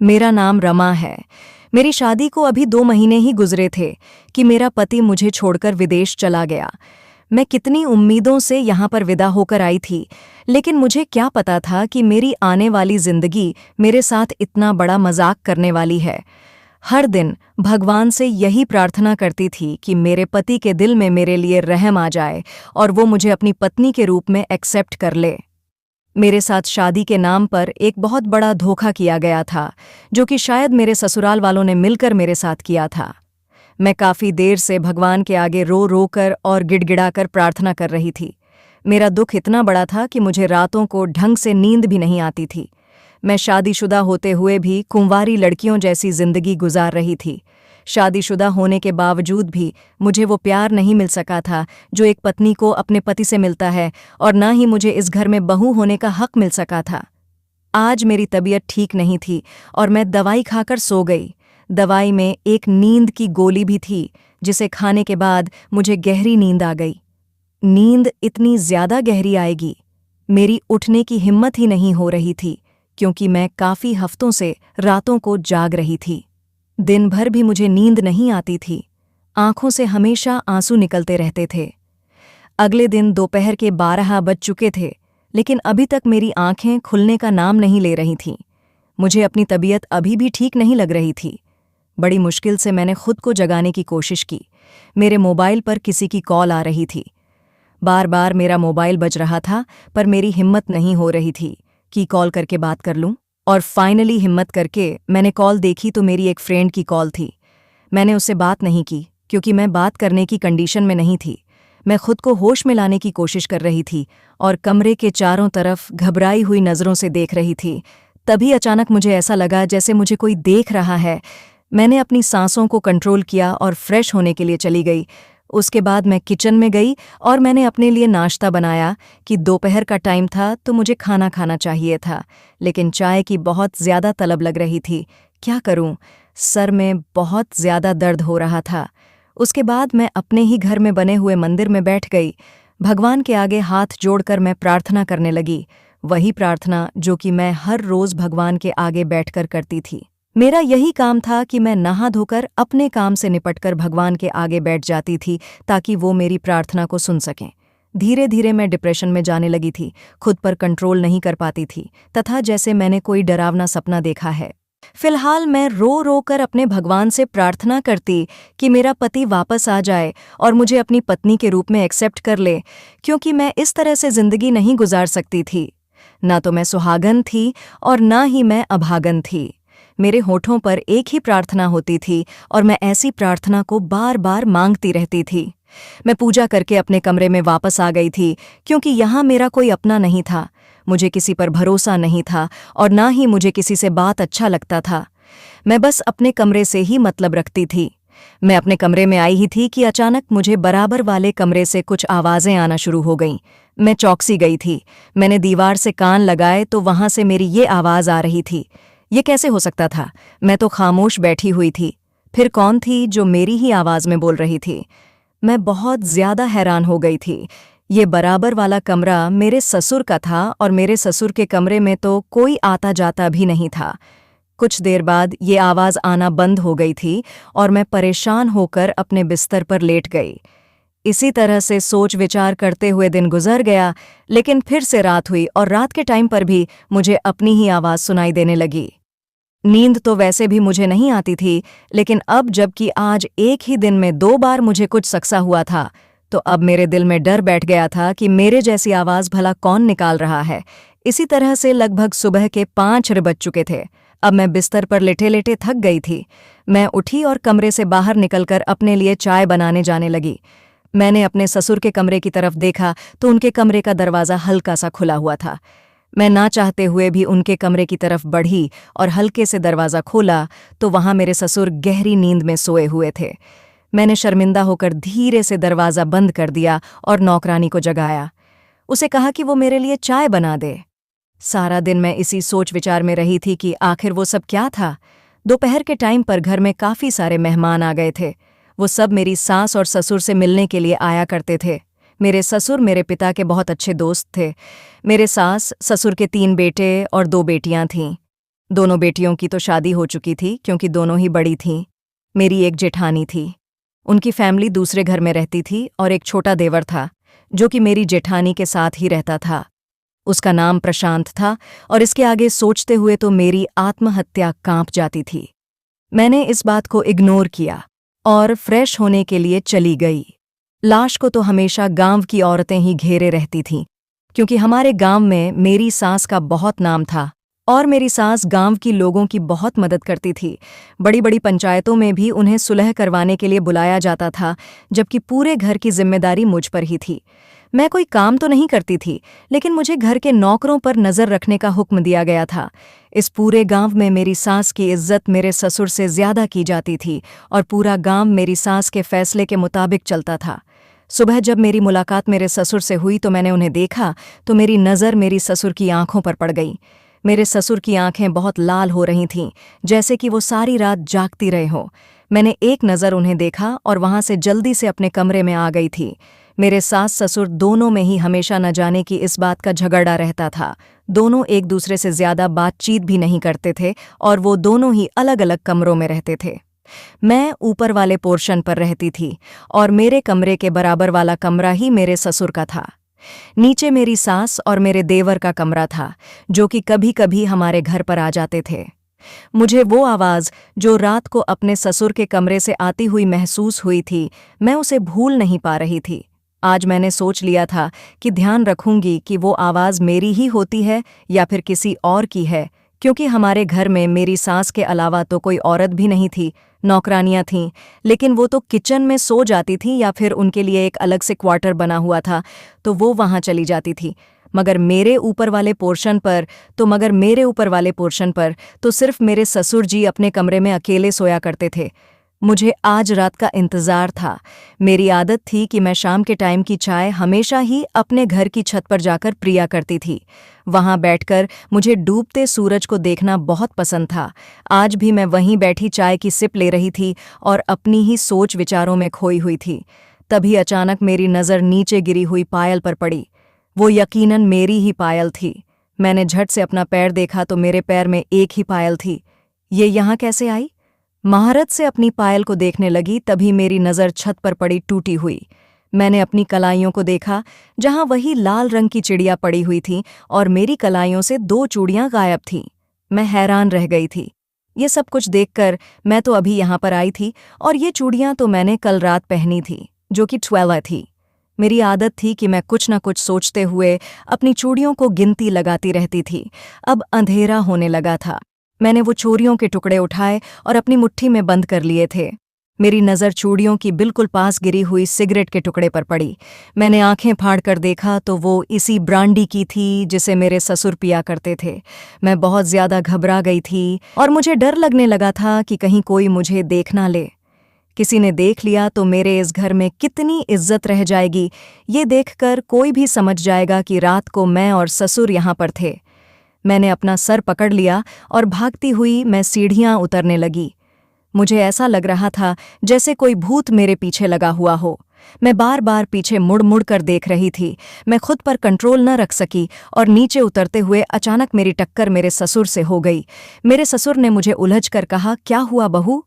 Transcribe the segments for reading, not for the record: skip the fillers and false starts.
मेरा नाम रमा है। मेरी शादी को अभी 2 महीने ही गुजरे थे कि मेरा पति मुझे छोड़कर विदेश चला गया। मैं कितनी उम्मीदों से यहाँ पर विदा होकर आई थी, लेकिन मुझे क्या पता था कि मेरी आने वाली जिंदगी मेरे साथ इतना बड़ा मजाक करने वाली है। हर दिन भगवान से यही प्रार्थना करती थी कि मेरे पति के दिल में मेरे लिए रहम आ जाए और वो मुझे अपनी पत्नी के रूप में एक्सेप्ट कर ले। मेरे साथ शादी के नाम पर एक बहुत बड़ा धोखा किया गया था, जो कि शायद मेरे ससुराल वालों ने मिलकर मेरे साथ किया था। मैं काफ़ी देर से भगवान के आगे रो रो कर और गिड़गिड़ाकर प्रार्थना कर रही थी। मेरा दुख इतना बड़ा था कि मुझे रातों को ढंग से नींद भी नहीं आती थी। मैं शादीशुदा होते हुए भी कुंवारी लड़कियों जैसी जिंदगी गुजार रही थी। शादीशुदा होने के बावजूद भी मुझे वो प्यार नहीं मिल सका था जो एक पत्नी को अपने पति से मिलता है, और ना ही मुझे इस घर में बहू होने का हक मिल सका था। आज मेरी तबीयत ठीक नहीं थी और मैं दवाई खाकर सो गई। दवाई में एक नींद की गोली भी थी, जिसे खाने के बाद मुझे गहरी नींद आ गई। नींद इतनी ज्यादा गहरी आएगी, मेरी उठने की हिम्मत ही नहीं हो रही थी, क्योंकि मैं काफ़ी हफ्तों से रातों को जाग रही थी। दिन भर भी मुझे नींद नहीं आती थी। आंखों से हमेशा आंसू निकलते रहते थे। अगले दिन दोपहर के 12 बज चुके थे, लेकिन अभी तक मेरी आंखें खुलने का नाम नहीं ले रही थीं। मुझे अपनी तबीयत अभी भी ठीक नहीं लग रही थी। बड़ी मुश्किल से मैंने खुद को जगाने की कोशिश की। मेरे मोबाइल पर किसी की कॉल आ रही थी। बार बार मेरा मोबाइल बज रहा था, पर मेरी हिम्मत नहीं हो रही थी कि कॉल करके बात कर लूं। और फाइनली हिम्मत करके मैंने कॉल देखी तो मेरी एक फ्रेंड की कॉल थी। मैंने उससे बात नहीं की, क्योंकि मैं बात करने की कंडीशन में नहीं थी। मैं खुद को होश में लाने की कोशिश कर रही थी और कमरे के चारों तरफ घबराई हुई नज़रों से देख रही थी। तभी अचानक मुझे ऐसा लगा जैसे मुझे कोई देख रहा है। मैंने अपनी सांसों को कंट्रोल किया और फ्रेश होने के लिए चली गई। उसके बाद मैं किचन में गई और मैंने अपने लिए नाश्ता बनाया कि दोपहर का टाइम था तो मुझे खाना खाना चाहिए था, लेकिन चाय की बहुत ज़्यादा तलब लग रही थी। क्या करूं? सर में बहुत ज़्यादा दर्द हो रहा था। उसके बाद मैं अपने ही घर में बने हुए मंदिर में बैठ गई। भगवान के आगे हाथ जोड़कर मैं प्रार्थना करने लगी, वही प्रार्थना जो कि मैं हर रोज़ भगवान के आगे बैठकर करती थी। मेरा यही काम था कि मैं नहा धोकर अपने काम से निपटकर भगवान के आगे बैठ जाती थी, ताकि वो मेरी प्रार्थना को सुन सकें। धीरे धीरे मैं डिप्रेशन में जाने लगी थी, खुद पर कंट्रोल नहीं कर पाती थी, तथा जैसे मैंने कोई डरावना सपना देखा है। फिलहाल मैं रो रो कर अपने भगवान से प्रार्थना करती कि मेरा पति वापस आ जाए और मुझे अपनी पत्नी के रूप में एक्सेप्ट कर ले, क्योंकि मैं इस तरह से जिंदगी नहीं गुजार सकती थी। ना तो मैं सुहागन थी और ना ही मैं अभागन थी। मेरे होठों पर एक ही प्रार्थना होती थी और मैं ऐसी प्रार्थना को बार बार मांगती रहती थी। मैं पूजा करके अपने कमरे में वापस आ गई थी, क्योंकि यहाँ मेरा कोई अपना नहीं था। मुझे किसी पर भरोसा नहीं था और ना ही मुझे किसी से बात अच्छा लगता था। मैं बस अपने कमरे से ही मतलब रखती थी। मैं अपने कमरे में आई ही थी कि अचानक मुझे बराबर वाले कमरे से कुछ आवाज़ें आना शुरू हो गईं। मैं चौंक-सी गई थी। मैंने दीवार से कान लगाए तो वहाँ से मेरी ये आवाज़ आ रही थी। ये कैसे हो सकता था? मैं तो खामोश बैठी हुई थी। फिर कौन थी जो मेरी ही आवाज़ में बोल रही थी? मैं बहुत ज़्यादा हैरान हो गई थी। ये बराबर वाला कमरा मेरे ससुर का था और मेरे ससुर के कमरे में तो कोई आता जाता भी नहीं था। कुछ देर बाद ये आवाज़ आना बंद हो गई थी और मैं परेशान होकर अपने बिस्तर पर लेट गई। इसी तरह से सोच विचार करते हुए दिन गुजर गया, लेकिन फिर से रात हुई और रात के टाइम पर भी मुझे अपनी ही आवाज़ सुनाई देने लगी। नींद तो वैसे भी मुझे नहीं आती थी, लेकिन अब जबकि आज एक ही दिन में 2 बार मुझे कुछ सकसा हुआ था, तो अब मेरे दिल में डर बैठ गया था कि मेरे जैसी आवाज़ भला कौन निकाल रहा है। इसी तरह से लगभग सुबह के 5 बज चुके थे। अब मैं बिस्तर पर लेटे लेटे थक गई थी। मैं उठी और कमरे से बाहर निकलकर अपने लिए चाय बनाने जाने लगी। मैंने अपने ससुर के कमरे की तरफ देखा तो उनके कमरे का दरवाज़ा हल्का सा खुला हुआ था। मैं ना चाहते हुए भी उनके कमरे की तरफ बढ़ी और हल्के से दरवाज़ा खोला तो वहाँ मेरे ससुर गहरी नींद में सोए हुए थे। मैंने शर्मिंदा होकर धीरे से दरवाज़ा बंद कर दिया और नौकरानी को जगाया। उसे कहा कि वो मेरे लिए चाय बना दे। सारा दिन मैं इसी सोच विचार में रही थी कि आखिर वो सब क्या था। दोपहर के टाइम पर घर में काफ़ी सारे मेहमान आ गए थे। वो सब मेरी सास और ससुर से मिलने के लिए आया करते थे। मेरे ससुर मेरे पिता के बहुत अच्छे दोस्त थे। मेरे सास ससुर के 3 बेटे और 2 बेटियां थीं। दोनों बेटियों की तो शादी हो चुकी थी क्योंकि दोनों ही बड़ी थीं। मेरी एक जेठानी थी। उनकी फैमिली दूसरे घर में रहती थी और एक छोटा देवर था जो कि मेरी जेठानी के साथ ही रहता था। उसका नाम प्रशांत था और इसके आगे सोचते हुए तो मेरी आत्महत्या कांप जाती थी। मैंने इस बात को इग्नोर किया और फ्रेश होने के लिए चली गई। लाश को तो हमेशा गांव की औरतें ही घेरे रहती थीं क्योंकि हमारे गांव में मेरी सास का बहुत नाम था और मेरी सास गांव की लोगों की बहुत मदद करती थी। बड़ी बड़ी पंचायतों में भी उन्हें सुलह करवाने के लिए बुलाया जाता था, जबकि पूरे घर की जिम्मेदारी मुझ पर ही थी। मैं कोई काम तो नहीं करती थी, लेकिन मुझे घर के नौकरों पर नजर रखने का हुक्म दिया गया था। इस पूरे गांव में मेरी सास की इज्जत मेरे ससुर से ज्यादा की जाती थी और पूरा गांव मेरी सास के फैसले के मुताबिक चलता था। सुबह जब मेरी मुलाकात मेरे ससुर से हुई तो मैंने उन्हें देखा तो मेरी नज़र मेरी ससुर की आंखों पर पड़ गई। मेरे ससुर की आंखें बहुत लाल हो रही थीं, जैसे कि वो सारी रात जागती रहे हों। मैंने एक नज़र उन्हें देखा और वहां से जल्दी से अपने कमरे में आ गई थी। मेरे सास ससुर दोनों में ही हमेशा न जाने की इस बात का झगड़ा रहता था। दोनों एक दूसरे से ज्यादा बातचीत भी नहीं करते थे और वो दोनों ही अलग अलग कमरों में रहते थे। मैं ऊपर वाले पोर्शन पर रहती थी और मेरे कमरे के बराबर वाला कमरा ही मेरे ससुर का था। नीचे मेरी सास और मेरे देवर का कमरा था, जो कि कभी कभी हमारे घर पर आ जाते थे। मुझे वो आवाज़ जो रात को अपने ससुर के कमरे से आती हुई महसूस हुई थी, मैं उसे भूल नहीं पा रही थी। आज मैंने सोच लिया था कि ध्यान रखूंगी कि वो आवाज़ मेरी ही होती है या फिर किसी और की है, क्योंकि हमारे घर में मेरी सास के अलावा तो कोई औरत भी नहीं थी। नौकरानियां थीं, लेकिन वो तो किचन में सो जाती थीं या फिर उनके लिए एक अलग से क्वार्टर बना हुआ था तो वो वहां चली जाती थी। मगर मेरे ऊपर वाले पोर्शन पर तो सिर्फ मेरे ससुर जी अपने कमरे में अकेले सोया करते थे। मुझे आज रात का इंतज़ार था। मेरी आदत थी कि मैं शाम के टाइम की चाय हमेशा ही अपने घर की छत पर जाकर पिया करती थी। वहां बैठकर मुझे डूबते सूरज को देखना बहुत पसंद था। आज भी मैं वहीं बैठी चाय की सिप ले रही थी और अपनी ही सोच विचारों में खोई हुई थी। तभी अचानक मेरी नज़र नीचे गिरी हुई पायल पर पड़ी। वो यकीनन मेरी ही पायल थी। मैंने झट से अपना पैर देखा तो मेरे पैर में एक ही पायल थी। ये यहाँ कैसे आई? महारत से अपनी पायल को देखने लगी, तभी मेरी नज़र छत पर पड़ी टूटी हुई। मैंने अपनी कलाइयों को देखा, जहां वही लाल रंग की चिड़िया पड़ी हुई थी और मेरी कलाइयों से 2 चूड़ियां गायब थीं। मैं हैरान रह गई थी। ये सब कुछ देखकर मैं तो अभी यहाँ पर आई थी और ये चूड़ियां तो मैंने कल रात पहनी थी, जो कि 12 थी। मेरी आदत थी कि मैं कुछ न कुछ सोचते हुए अपनी चूड़ियों को गिनती लगाती रहती थी। अब अंधेरा होने लगा था। मैंने वो चूड़ियों के टुकड़े उठाए और अपनी मुट्ठी में बंद कर लिए थे। मेरी नज़र चूड़ियों की बिल्कुल पास गिरी हुई सिगरेट के टुकड़े पर पड़ी। मैंने आंखें फाड़कर देखा तो वो इसी ब्रांडी की थी जिसे मेरे ससुर पिया करते थे। मैं बहुत ज्यादा घबरा गई थी और मुझे डर लगने लगा था कि कहीं कोई मुझे देख ना ले। किसी ने देख लिया तो मेरे इस घर में कितनी इज्जत रह जाएगी, ये देखकर कोई भी समझ जाएगा कि रात को मैं और ससुर यहाँ पर थे। मैंने अपना सर पकड़ लिया और भागती हुई मैं सीढ़ियां उतरने लगी। मुझे ऐसा लग रहा था जैसे कोई भूत मेरे पीछे लगा हुआ हो। मैं बार बार पीछे मुड़ मुड़ कर देख रही थी। मैं खुद पर कंट्रोल न रख सकी और नीचे उतरते हुए अचानक मेरी टक्कर मेरे ससुर से हो गई। मेरे ससुर ने मुझे उलझ कर कहा, क्या हुआ बहू?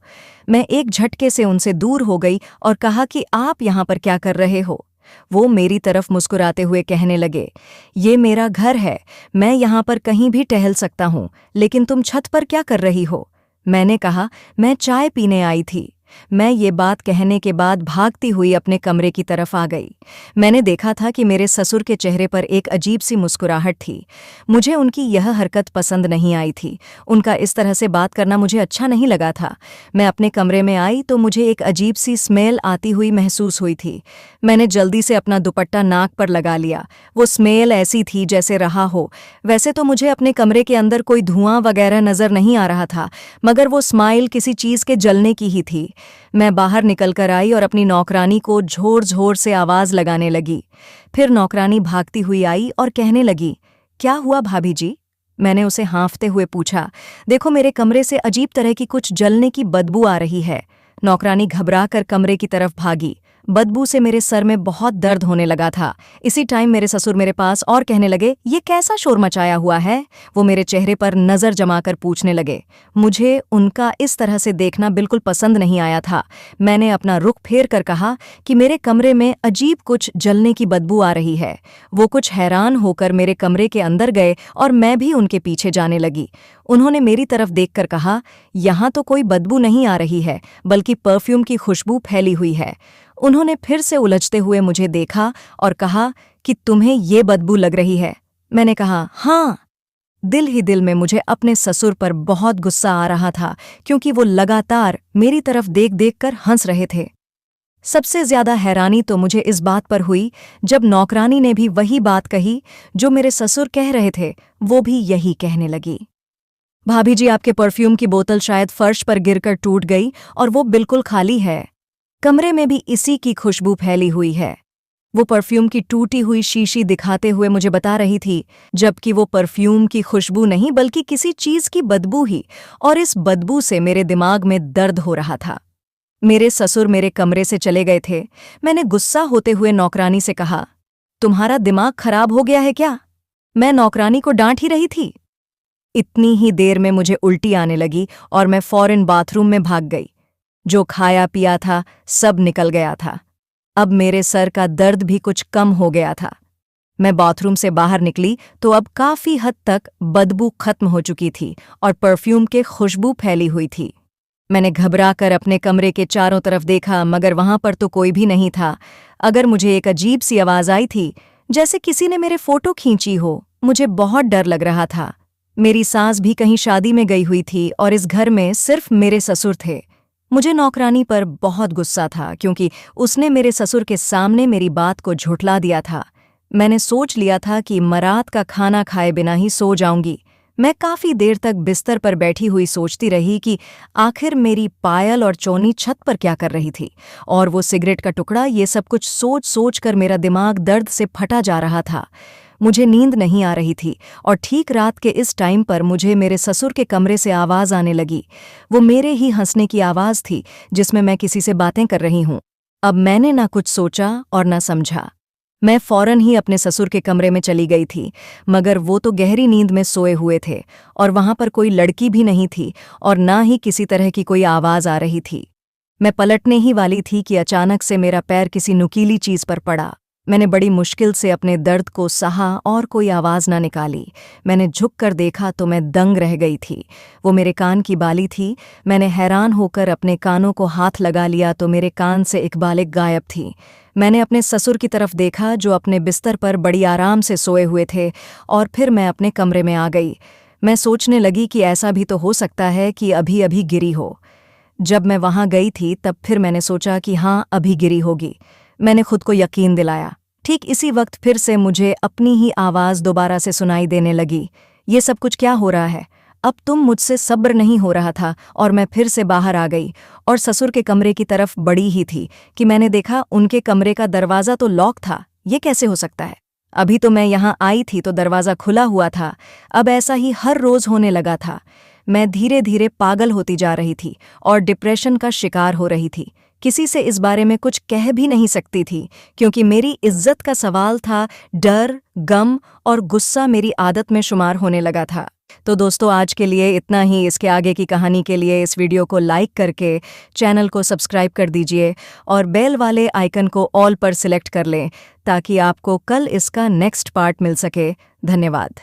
मैं एक झटके से उनसे दूर हो गई और कहा कि आप यहाँ पर क्या कर रहे हो? वो मेरी तरफ मुस्कुराते हुए कहने लगे, ये मेरा घर है, मैं यहाँ पर कहीं भी टहल सकता हूँ, लेकिन तुम छत पर क्या कर रही हो? मैंने कहा, मैं चाय पीने आई थी। मैं ये बात कहने के बाद भागती हुई अपने कमरे की तरफ आ गई। मैंने देखा था कि मेरे ससुर के चेहरे पर एक अजीब सी मुस्कुराहट थी। मुझे उनकी यह हरकत पसंद नहीं आई थी। उनका इस तरह से बात करना मुझे अच्छा नहीं लगा था। मैं अपने कमरे में आई तो मुझे एक अजीब सी स्मेल आती हुई महसूस हुई थी। मैंने जल्दी से अपना दुपट्टा नाक पर लगा लिया। वो स्मेल ऐसी थी जैसे रहा हो। वैसे तो मुझे अपने कमरे के अंदर कोई धुआं वगैरह नजर नहीं आ रहा था, मगर वो स्माइल किसी चीज के जलने की ही थी। मैं बाहर निकलकर आई और अपनी नौकरानी को जोर जोर से आवाज लगाने लगी। फिर नौकरानी भागती हुई आई और कहने लगी, क्या हुआ भाभी जी? मैंने उसे हाँफते हुए पूछा, देखो मेरे कमरे से अजीब तरह की कुछ जलने की बदबू आ रही है। नौकरानी घबरा कर कमरे की तरफ भागी। बदबू से मेरे सर में बहुत दर्द होने लगा था। इसी टाइम मेरे ससुर मेरे पास और कहने लगे, ये कैसा शोर मचाया हुआ है? वो मेरे चेहरे पर नजर जमाकर पूछने लगे। मुझे उनका इस तरह से देखना बिल्कुल पसंद नहीं आया था। मैंने अपना रुख फेर कर कहा कि मेरे कमरे में अजीब कुछ जलने की बदबू आ रही है। वो कुछ हैरान होकर मेरे कमरे के अंदर गए और मैं भी उनके पीछे जाने लगी। उन्होंने मेरी तरफ देखकर कहा, यहाँ तो कोई बदबू नहीं आ रही है, बल्कि परफ्यूम की खुशबू फैली हुई है। उन्होंने फिर से उलझते हुए मुझे देखा और कहा कि तुम्हें ये बदबू लग रही है। मैंने कहा, हाँ। दिल ही दिल में मुझे अपने ससुर पर बहुत गुस्सा आ रहा था, क्योंकि वो लगातार मेरी तरफ देख देख कर हंस रहे थे। सबसे ज्यादा हैरानी तो मुझे इस बात पर हुई जब नौकरानी ने भी वही बात कही जो मेरे ससुर कह रहे थे। वो भी यही कहने लगी, भाभी जी, आपके परफ्यूम की बोतल शायद फर्श पर गिरकर टूट गई और वो बिल्कुल खाली है। कमरे में भी इसी की खुशबू फैली हुई है। वो परफ्यूम की टूटी हुई शीशी दिखाते हुए मुझे बता रही थी, जबकि वो परफ्यूम की खुशबू नहीं बल्कि किसी चीज की बदबू ही, और इस बदबू से मेरे दिमाग में दर्द हो रहा था। मेरे ससुर मेरे कमरे से चले गए थे। मैंने गुस्सा होते हुए नौकरानी से कहा, तुम्हारा दिमाग खराब हो गया है क्या? मैं नौकरानी को डांट ही रही थी। इतनी ही देर में मुझे उल्टी आने लगी और मैं फौरन बाथरूम में भाग गई। जो खाया पिया था सब निकल गया था। अब मेरे सर का दर्द भी कुछ कम हो गया था। मैं बाथरूम से बाहर निकली तो अब काफी हद तक बदबू खत्म हो चुकी थी और परफ्यूम के खुशबू फैली हुई थी। मैंने घबराकर अपने कमरे के चारों तरफ देखा, मगर वहां पर तो कोई भी नहीं था। अगर मुझे एक अजीब सी आवाज आई थी, जैसे किसी ने मेरे फोटो खींची हो। मुझे बहुत डर लग रहा था। मेरी सास भी कहीं शादी में गई हुई थी और इस घर में सिर्फ मेरे ससुर थे। मुझे नौकरानी पर बहुत गुस्सा था, क्योंकि उसने मेरे ससुर के सामने मेरी बात को झुठला दिया था। मैंने सोच लिया था कि मरात का खाना खाए बिना ही सो जाऊंगी। मैं काफी देर तक बिस्तर पर बैठी हुई सोचती रही कि आखिर मेरी पायल और चोनी छत पर क्या कर रही थी, और वो सिगरेट का टुकड़ा। ये सब कुछ सोच सोच कर मेरा दिमाग दर्द से फटा जा रहा था। मुझे नींद नहीं आ रही थी और ठीक रात के इस टाइम पर मुझे मेरे ससुर के कमरे से आवाज़ आने लगी। वो मेरे ही हंसने की आवाज़ थी, जिसमें मैं किसी से बातें कर रही हूँ। अब मैंने ना कुछ सोचा और ना समझा। मैं फौरन ही अपने ससुर के कमरे में चली गई थी, मगर वो तो गहरी नींद में सोए हुए थे और वहां पर कोई लड़की भी नहीं थी और ना ही किसी तरह की कोई आवाज़ आ रही थी। मैं पलटने ही वाली थी कि अचानक से मेरा पैर किसी नुकीली चीज़ पर पड़ा। मैंने बड़ी मुश्किल से अपने दर्द को सहा और कोई आवाज़ ना निकाली। मैंने झुककर देखा तो मैं दंग रह गई थी। वो मेरे कान की बाली थी। मैंने हैरान होकर अपने कानों को हाथ लगा लिया तो मेरे कान से एक बालिक गायब थी। मैंने अपने ससुर की तरफ देखा, जो अपने बिस्तर पर बड़ी आराम से सोए हुए थे, और फिर मैं अपने कमरे में आ गई। मैं सोचने लगी कि ऐसा भी तो हो सकता है कि अभी अभी गिरी हो। जब मैं वहां गई थी तब फिर मैंने सोचा कि हाँ, अभी गिरी होगी। मैंने खुद को यकीन दिलाया। ठीक इसी वक्त फिर से मुझे अपनी ही आवाज़ दोबारा से सुनाई देने लगी, ये सब कुछ क्या हो रहा है? अब तुम मुझसे सब्र नहीं हो रहा था और मैं फिर से बाहर आ गई और ससुर के कमरे की तरफ बढ़ी ही थी कि मैंने देखा उनके कमरे का दरवाज़ा तो लॉक था। ये कैसे हो सकता है? अभी तो मैं यहाँ आई थी तो दरवाज़ा खुला हुआ था। अब ऐसा ही हर रोज़ होने लगा था। मैं धीरे धीरे पागल होती जा रही थी और डिप्रेशन का शिकार हो रही थी। किसी से इस बारे में कुछ कह भी नहीं सकती थी, क्योंकि मेरी इज्जत का सवाल था। डर, गम और गुस्सा मेरी आदत में शुमार होने लगा था। तो दोस्तों, आज के लिए इतना ही। इसके आगे की कहानी के लिए इस वीडियो को लाइक करके चैनल को सब्सक्राइब कर दीजिए और बेल वाले आइकन को ऑल पर सिलेक्ट कर लें, ताकि आपको कल इसका नेक्स्ट पार्ट मिल सके। धन्यवाद।